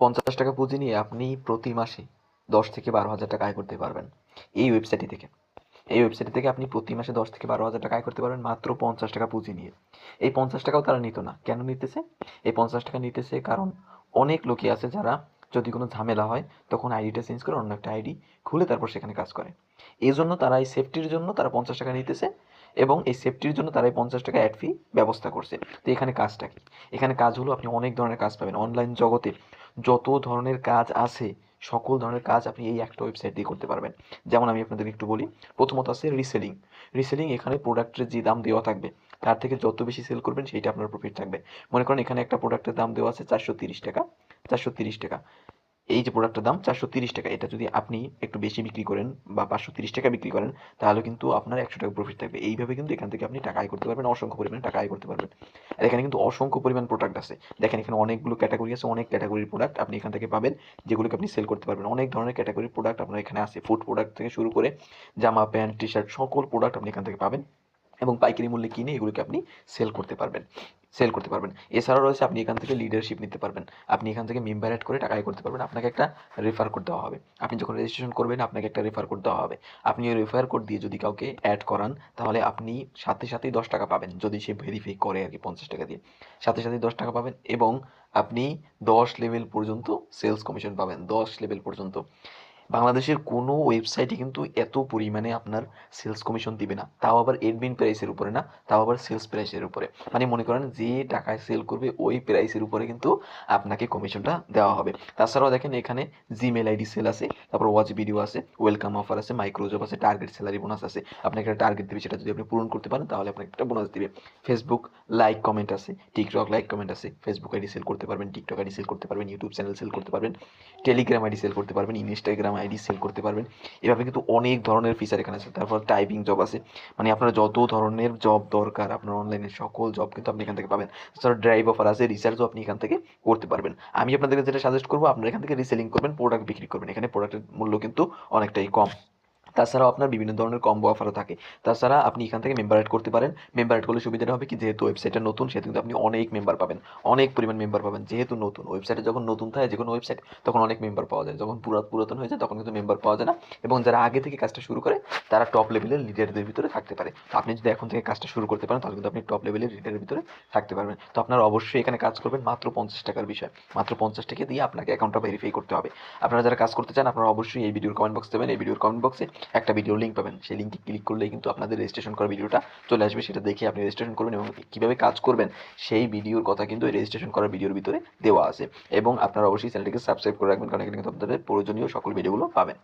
৳৫০ পুঁজি নিয়ে আপনি প্রতি মাসে ১০ থেকে ১২,০০০ টাকা আয় করতে পারবেন। এই ওয়েবসাইটটি থেকে। এই ওয়েবসাইট থেকে আপনি প্রতি মাসে ১০ থেকে ১২,০০০ টাকা আয় করতে পারবেন মাত্র ৳৫০ পুঁজি নিয়ে। এই ৳৫০ তারা নিত না। কেন নিতেছে? এই ৳৫০ নিতেছে কারণ অনেক লোকই আছে যারা যদি কোনো ঝামেলা হয় তখন আইডিটা চেঞ্জ করে অন্য একটা আইডি খুলে তারপর সেখানে কাজ করে। এজন্য তারা এই সেফটির জন্য তারা ৳৫০ নিতেছে এবং এই সেফটির জন্য তারা এই ৳৫০ অ্যাড ফি ব্যবস্থা করছে। তো এখানে কাজটা কি? এখানে কাজ হলো আপনি অনেক ধরনের কাজ পাবেন। অনলাইন জগতে যত ধরনের কাজ আছে সকল ধরনের কাজ আপনি এই একটা ওয়েবসাইট দিয়ে করতে পারবেন। যেমন আমি আপনাদের একটু বলি। প্রথমত আছে রিসেলিং। রিসেলিং এখানে প্রোডাক্টের যে দাম দেওয়া থাকবে তার থেকে যত বেশি সেল করবেন সেইটা আপনার প্রফিট থাকবে। মনে করেন এখানে একটা প্রোডাক্টের দাম দেওয়া আছে ৳৪৩০, ৳৪৩০। এই যে প্রোডাক্টের দাম ৳৪৩০, এটা যদি আপনি একটু বেশি বিক্রি করেন বা ৳৫৩০ বিক্রি করেন তাহলে কিন্তু আপনার ৳১০০ প্রফিট থাকবে। এইভাবে কিন্তু এখান থেকে আপনি টাকা আয় করতে পারবেন, অসংখ্য পরিমাণে টাকা আয় করতে পারবেন। আর এখানে কিন্তু অসংখ্য পরিমাণ প্রোডাক্ট আছে। দেখেন এখানে অনেকগুলো ক্যাটাগরি আছে, অনেক ক্যাটাগরির প্রোডাক্ট আপনি এখান থেকে পাবেন যেগুলোকে আপনি সেল করতে পারবেন। অনেক ধরনের ক্যাটাগরির প্রোডাক্ট আপনার এখানে আছে। ফুড প্রোডাক্ট থেকে শুরু করে জামা, প্যান্ট, টি-শার্ট সকল প্রোডাক্ট আপনি এখান থেকে পাবেন এবং পাইকারি মূল্যে কিনে এগুলোকে আপনি সেল করতে পারবেন। সেল করতে পারবেন। এছাড়াও রয়েছে আপনি এখান থেকে লিডারশিপ নিতে পারবেন। আপনি এখান থেকে মেম্বার এড করে টাকা আয় করতে পারবেন। আপনাকে একটা রেফার কোড দেওয়া হবে। আপনি যখন রেজিস্ট্রেশন করবেন আপনাকে একটা রেফার কোড দেওয়া হবে। আপনি ওই রেফার কোড দিয়ে যদি কাউকে এড করান তাহলে আপনি সাথে সাথেই ৳১০ পাবেন। যদি সে ভেরিফাই করে আরকি ৳৫০ দিয়ে। সাথে সাথেই ৳১০ পাবেন এবং আপনি ১০ লেভেল পর্যন্ত সেলস কমিশন পাবেন। ১০ লেভেল পর্যন্ত। বাংলাদেশের কোনো ওয়েবসাইটই কিন্তু এত পরিমাণে আপনার সেলস কমিশন দিবে না। তাও আবার অ্যাডমিন প্রাইসের উপরে না, তাও আবার সেলস প্রাইসের উপরে। মানে মনে করেন যে টাকায় সেল করবে ওই প্রাইসের উপরে কিন্তু আপনাকে কমিশনটা দেওয়া হবে। তাছাড়াও দেখেন এখানে জিমেইল আইডি সেল আছে, তারপর ওয়াচ ভিডিও আছে, ওয়েলকাম অফার আছে, মাইক্রো জব আছে, টার্গেট স্যালারি বোনাস আছে। আপনাকে একটা টার্গেট দিবে সেটা যদি আপনি পূরণ করতে পারেন তাহলে আপনাকে একটা বোনাস দিবে। ফেসবুক লাইক কমেন্ট আছে, টিকটক লাইক কমেন্ট আছে। ফেসবুক আইডি সেল করতে পারবেন, টিকটক আইডি সেল করতে পারবেন, ইউটিউব চ্যানেল সেল করতে পারবেন, টেলিগ্রাম আইডি সেল করতে পারবেন, ইনস্টাগ্রাম আইডি সেল করতে পারবেন। এভাবে কিন্তু অনেক ধরনের ফিচার এখানে আছে। তারপর টাইপিং জব আছে। মানে আপনার যত ধরনের জব দরকার আপনার অনলাইনে সকল জব কিন্তু আপনি এখান থেকে পাবেন। এছাড়া ড্রাইভ অফার আছে, রিসার্চও আপনি এখান থেকে করতে পারবেন। আমি আপনাদেরকে যেটা সাজেস্ট করবো আপনারা এখান থেকে রিসেলিং করবেন, প্রোডাক্ট বিক্রি করবেন। এখানে প্রোডাক্টের মূল্য কিন্তু অনেকটাই কম। তাছাড়াও আপনার বিভিন্ন ধরনের কম্বো অফারও থাকে। তাছাড়া আপনি এখান থেকে মেম্বার এড করতে পারেন। মেম্বার এড করলে সুবিধাটা হবে কি যেহেতু ওয়েবসাইটটা নতুন সেহেতু কিন্তু আপনি অনেক মেম্বার পাবেন। অনেক পরিমাণ মেম্বার পাবেন। যেহেতু নতুন ওয়েবসাইটে যখন নতুন থাকে যেকোনো ওয়েবসাইট তখন অনেক মেম্বার পাওয়া যায়। যখন পুরাতন হয়ে যায় তখন কিন্তু মেম্বার পাওয়া যায় না এবং যারা আগে থেকে কাজটা শুরু করে তারা টপ লেভেলের লিডারদের ভিতরে থাকতে পারে। তো আপনি যদি এখন থেকে কাজটা শুরু করতে পারেন তাহলে কিন্তু আপনি টপ লেভেলের লিডারের ভিতরে থাকতে পারবেন। তো আপনারা অবশ্যই এখানে কাজ করবেন মাত্র ৳৫০ বিষয়। মাত্র ৳৫০ দিয়ে আপনাকে অ্যাকাউন্টটা ভেরিফাই করতে হবে। আপনারা যারা কাজ করতে চান আপনারা অবশ্যই এই ভিডিওর কমেন্ট বক্স দেবেন। এই ভিডিওর কমেন্ট বক্সে একটা ভিডিওর লিঙ্ক পাবেন। সেই লিঙ্কে ক্লিক করলেই কিন্তু আপনাদের রেজিস্ট্রেশন করা ভিডিওটা চলে আসবে। সেটা দেখে আপনি রেজিস্ট্রেশন করবেন এবং কিভাবে কাজ করবেন সেই ভিডিওর কথা কিন্তু এই রেজিস্ট্রেশন করার ভিডিওর ভিতরে দেওয়া আছে। এবং আপনারা অবশ্যই চ্যানেলটিকে সাবস্ক্রাইব করে রাখবেন কারণ এখানে কিন্তু আপনাদের প্রয়োজনীয় সকল ভিডিওগুলো পাবেন।